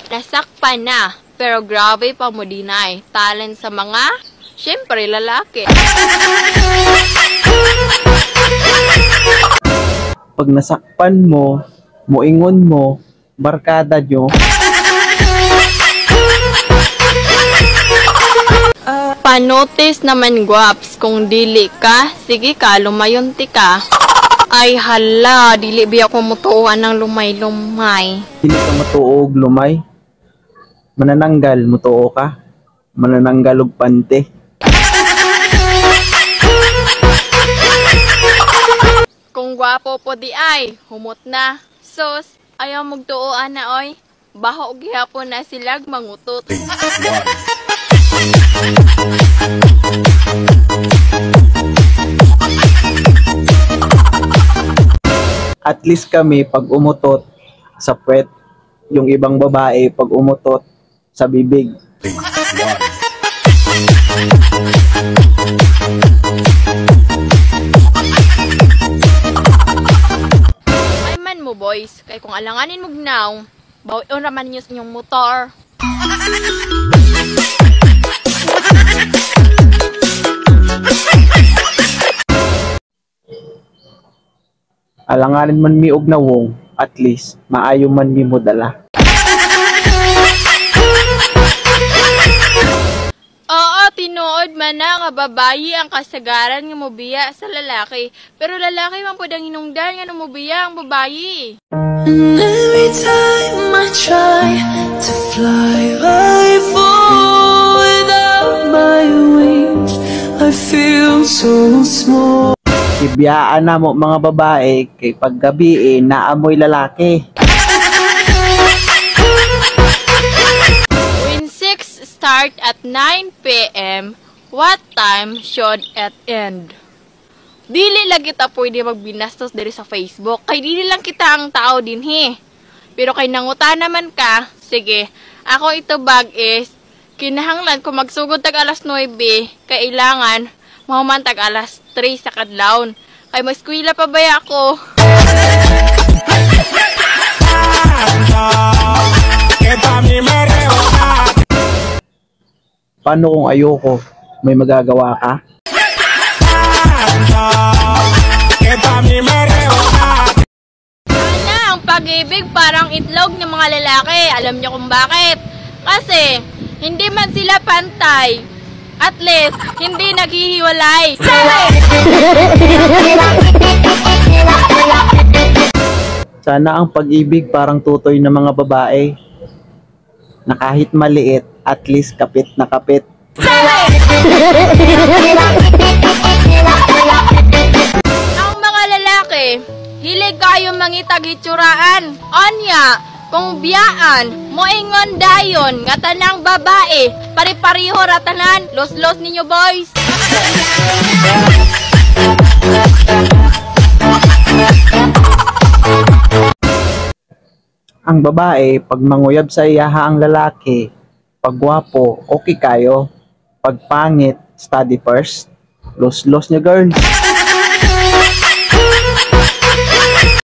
Nasakpan na, pero grabe pa mo dinay. Talent sa mga, syempre, lalaki. Pag nasakpan mo, moingon mo, barkada nyo. Panotis naman guwaps, kung dili ka, sige ka, lumayunti ka. Ay hala, dili biya ko mutuuan ng lumay-lumay. Dili ka matuog, lumay. Manananggal, mutuo ka. Manananggal og pante. Kung gwapo po di ay, humot na. Sus, ayaw magtuoan na oy. Baho og gihapon na silag mangutot. At least kami pag umutot sa puwet, yung ibang babae pag umutot sa bibig. Ay man mo boys, kay kung alanganin mo gnaw, bawon raman ninyo sa inyong motor. Alanganin man mi og nawong, at least maayo man mi mo dala. Oo, tinuod man na nga babayi ang kasagaran nga mobiya sa lalaki. Pero lalaki man po ang hinungdan nga mobiya ang babayi. And every time I try to fly, I fall without my wings. I feel so small. Ibiyaan na mo mga babae kay paggabi naamoy lalaki. When 6 start at 9 p.m., what time should it end? Dili lang kita pwede magbinastos diri sa Facebook. Kay dili lang kita ang tao din Pero kay nanguta naman ka, sige, ako ito bag is, kinahanglan kung magsugod tag alas 9, kailangan, mahuman tag alas 3 sa kadlawon. Kay mag-eskwela pa ba ako? Paano kung ayoko? May magagawa ka? Sana ang pag-ibig parang itlog ng mga lalaki. Alam niyo kung bakit? Kasi, hindi man sila pantay. At least, hindi naghihiwalay. Sana ang pag-ibig parang tutoy ng mga babae. Na kahit maliit, at least kapit na kapit. Ang mga lalaki, hilig kayo mangitag hitsuraan. Anya, kung biyaan, moingon dayon, nga tanang babae, pari-pariho ratanan, los-los ninyo boys. Ang babae, pag manguyab sa iyaha ang lalaki, pag gwapo, okay kayo. Pag pangit, study first. Los-los niya girls.